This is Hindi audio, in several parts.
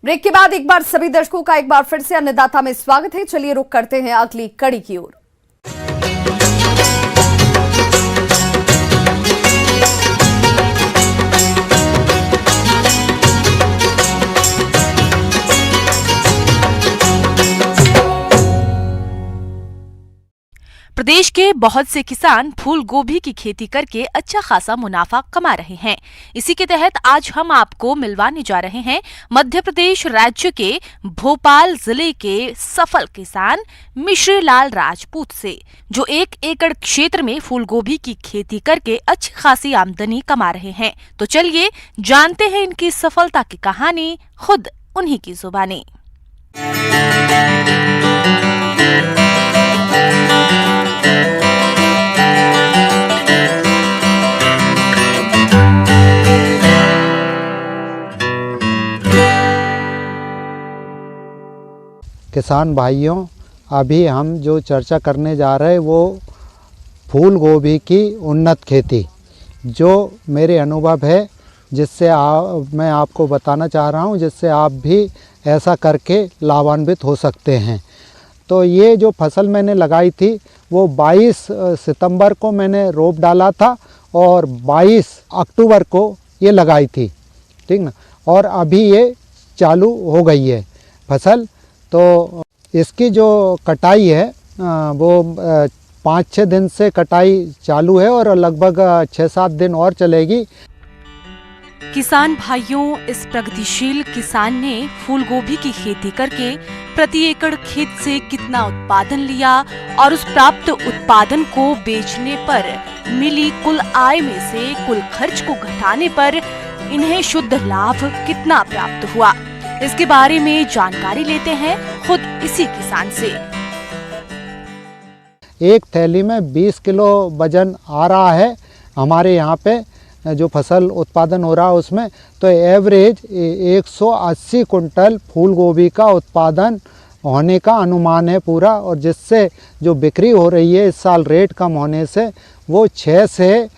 ब्रेक के बाद एक बार सभी दर्शकों का एक बार फिर से अन्नदाता में स्वागत है। चलिए रुक करते हैं अगली कड़ी की ओर। प्रदेश के बहुत से किसान फूल गोभी की खेती करके अच्छा खासा मुनाफा कमा रहे हैं। इसी के तहत आज हम आपको मिलवाने जा रहे हैं मध्य प्रदेश राज्य के भोपाल जिले के सफल किसान मिश्री लाल राजपूत से, जो 1 एकड़ क्षेत्र में फूल गोभी की खेती करके अच्छी खासी आमदनी कमा रहे हैं। तो चलिए जानते हैं इनकी सफलता की कहानी खुद उन्हीं की जुबानी। किसान भाइयों, अभी हम जो चर्चा करने जा रहे हैं वो फूल गोभी की उन्नत खेती, जो मेरे अनुभव है, जिससे मैं आपको बताना चाह रहा हूँ, जिससे आप भी ऐसा करके लाभान्वित हो सकते हैं। तो ये जो फसल मैंने लगाई थी वो 22 सितंबर को मैंने रोप डाला था और 22 अक्टूबर को ये लगाई थी, ठीक ना। और अभी ये चालू हो गई है फसल। तो इसकी जो कटाई है वो 5-6 दिन से कटाई चालू है और लगभग 6-7 दिन और चलेगी। किसान भाइयों, इस प्रगतिशील किसान ने फूल गोभी की खेती करके प्रति एकड़ खेत से कितना उत्पादन लिया और उस प्राप्त उत्पादन को बेचने पर मिली कुल आय में से कुल खर्च को घटाने पर इन्हें शुद्ध लाभ कितना प्राप्त हुआ, इसके बारे में जानकारी लेते हैं खुद इसी किसान से। एक थैली में 20 किलो वजन आ रहा है हमारे यहाँ पे जो फसल उत्पादन हो रहा है उसमें। तो एवरेज 180 कुंटल फूल गोभी का उत्पादन होने का अनुमान है पूरा, और जिससे जो बिक्री हो रही है इस साल रेट कम होने से वो 6 से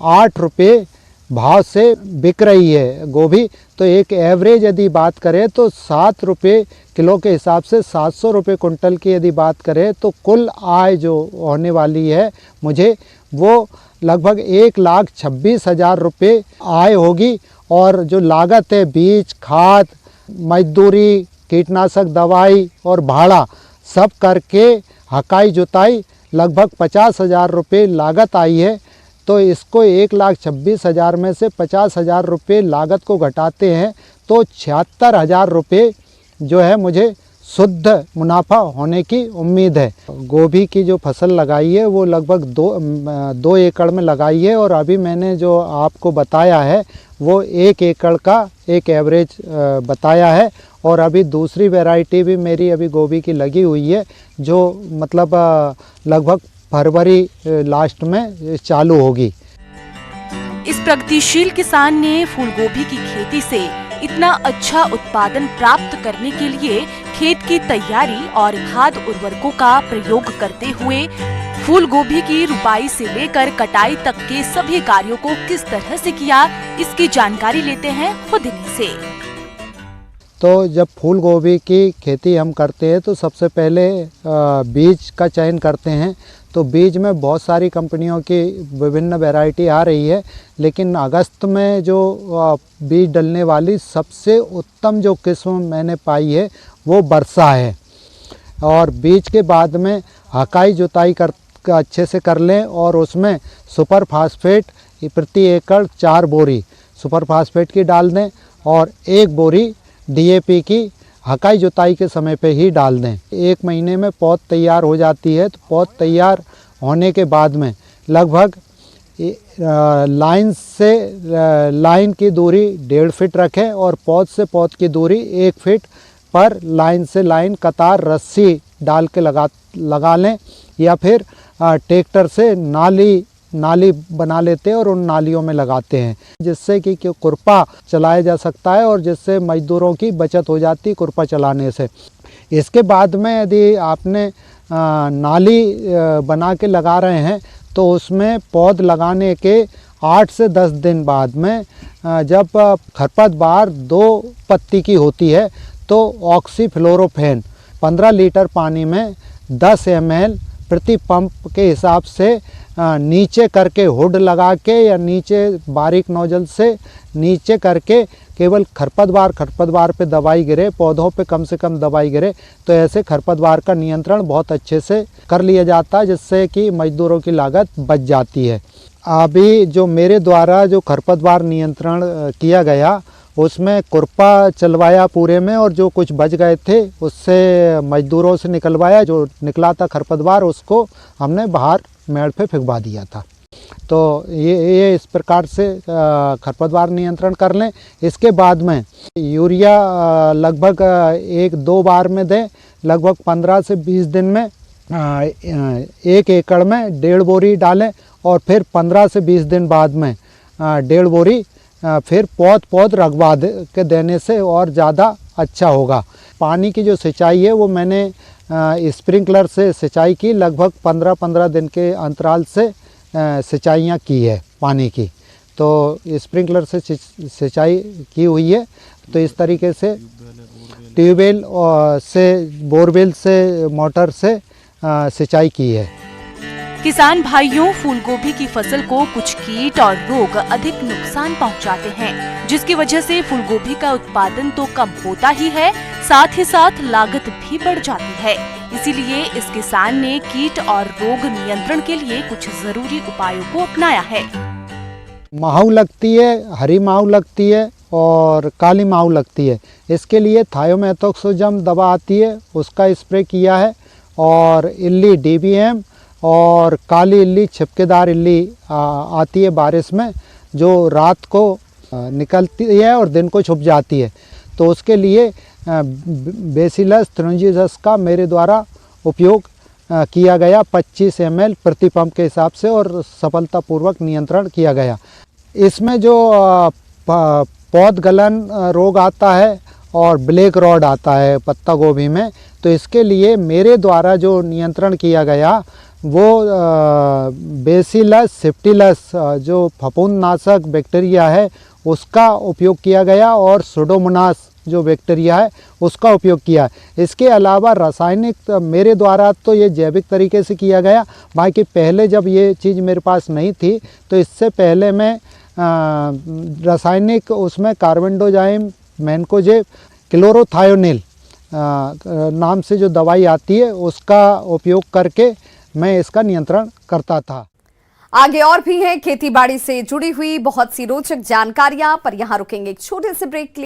8 रुपये भाव से बिक रही है गोभी। तो एक एवरेज यदि बात करें तो 7 रुपये किलो के हिसाब से 700 रुपये कुंटल की यदि बात करें तो कुल आय जो होने वाली है मुझे वो लगभग 1,26,000 रुपये आय होगी। और जो लागत है बीज, खाद, मजदूरी, कीटनाशक दवाई और भाड़ा सब करके हकाई जुताई लगभग 50,000 रुपये लागत आई है। तो इसको 1,26,000 में से 50,000 रुपये लागत को घटाते हैं तो 76,000 रुपये जो है मुझे शुद्ध मुनाफा होने की उम्मीद है। गोभी की जो फसल लगाई है वो लगभग 2 एकड़ में लगाई है, और अभी मैंने जो आपको बताया है वो 1 एकड़ का एक एवरेज बताया है। और अभी दूसरी वैरायटी भी मेरी अभी गोभी की लगी हुई है, जो मतलब लगभग फरवरी लास्ट में चालू होगी। इस प्रगतिशील किसान ने फूल गोभी की खेती से इतना अच्छा उत्पादन प्राप्त करने के लिए खेत की तैयारी और खाद उर्वरकों का प्रयोग करते हुए फूल गोभी की रुपाई से लेकर कटाई तक के सभी कार्यों को किस तरह से किया, इसकी जानकारी लेते हैं खुद इन्हीं से। तो जब फूल गोभी की खेती हम करते हैं तो सबसे पहले बीज का चयन करते हैं। तो बीज में बहुत सारी कंपनियों की विभिन्न वैरायटी आ रही है, लेकिन अगस्त में जो बीज डलने वाली सबसे उत्तम जो किस्म मैंने पाई है वो वर्षा है। और बीज के बाद में हकाई जुताई अच्छे से कर लें और उसमें सुपर फास्फेट प्रति एकड़ 4 बोरी सुपर फास्फेट की डाल दें और 1 बोरी DAP की हकाई जुताई के समय पे ही डाल दें। 1 महीने में पौध तैयार हो जाती है। तो पौध तैयार होने के बाद में लगभग लाइन से लाइन की दूरी 1.5 फीट रखें और पौध से पौध की दूरी 1 फीट पर लाइन से लाइन कतार रस्सी डाल के लगा लें, या फिर ट्रैक्टर से नाली बना लेते हैं और उन नालियों में लगाते हैं, जिससे कि खुरपा चलाया जा सकता है और जिससे मजदूरों की बचत हो जाती है खुरपा चलाने से। इसके बाद में यदि आपने नाली बना के लगा रहे हैं तो उसमें पौध लगाने के 8 से 10 दिन बाद में जब खरपतवार 2 पत्ती की होती है तो ऑक्सीफ्लोरोफेन 15 लीटर पानी में 10 ml प्रति पंप के हिसाब से नीचे करके हुड लगा के या नीचे बारीक नोजल से नीचे करके केवल खरपतवार पे दवाई गिरे, पौधों पे कम से कम दवाई गिरे, तो ऐसे खरपतवार का नियंत्रण बहुत अच्छे से कर लिया जाता है, जिससे कि मजदूरों की लागत बच जाती है। अभी जो मेरे द्वारा जो खरपतवार नियंत्रण किया गया उसमें कुरपा चलवाया पूरे में, और जो कुछ बच गए थे उससे मजदूरों से निकलवाया। जो निकला था खरपतवार उसको हमने बाहर मेड़ पे फेंकवा दिया था। तो ये इस प्रकार से खरपतवार नियंत्रण कर लें। इसके बाद में यूरिया लगभग 1-2 बार में दें, लगभग 15 से 20 दिन में 1 एकड़ में 1.5 बोरी डालें, और फिर 15 से 20 दिन बाद में 1.5 बोरी फिर पौध रखवा के देने से और ज़्यादा अच्छा होगा। पानी की जो सिंचाई है वो मैंने स्प्रिंकलर से सिंचाई की, लगभग 15-15 दिन के अंतराल से सिंचाइयाँ की है पानी की। तो स्प्रिंकलर से सिंचाई की हुई है। तो इस तरीके से ट्यूबवेल से, बोरवेल से, मोटर से सिंचाई की है। किसान भाइयों, फूल गोभी की फसल को कुछ कीट और रोग अधिक नुकसान पहुंचाते हैं, जिसकी वजह से फूल गोभी का उत्पादन तो कम होता ही है, साथ ही साथ लागत भी बढ़ जाती है। इसीलिए इस किसान ने कीट और रोग नियंत्रण के लिए कुछ जरूरी उपायों को अपनाया है। माहू लगती है, हरी माहू लगती है और काली माहू लगती है। इसके लिए थायोमेथोक्सोजम दवा आती है, उसका स्प्रे किया है। और इल्ली DBM और काली इल्ली, छिपकेदार इल्ली आती है बारिश में, जो रात को निकलती है और दिन को छुप जाती है। तो उसके लिए बेसिलस थ्रिंजियस का मेरे द्वारा उपयोग किया गया 25 ml प्रति पंप के हिसाब से, और सफलतापूर्वक नियंत्रण किया गया। इसमें जो पौध गलन रोग आता है और ब्लैक रॉड आता है पत्ता गोभी में, तो इसके लिए मेरे द्वारा जो नियंत्रण किया गया वो बेसिलस सेप्टिलस जो फफूंदनाशक बैक्टीरिया है उसका उपयोग किया गया, और सुडोमोनास जो बैक्टीरिया है उसका उपयोग किया। इसके अलावा रासायनिक मेरे द्वारा तो ये जैविक तरीके से किया गया। बाकी पहले जब ये चीज़ मेरे पास नहीं थी, तो इससे पहले मैं रासायनिक उसमें कार्बेंडोजाइम, मैनकोजेब, क्लोरोथायोनिल नाम से जो दवाई आती है उसका उपयोग करके मैं इसका नियंत्रण करता था। आगे और भी है खेती बाड़ी से जुड़ी हुई बहुत सी रोचक जानकारियां, पर यहां रुकेंगे एक छोटे से ब्रेक के लिए।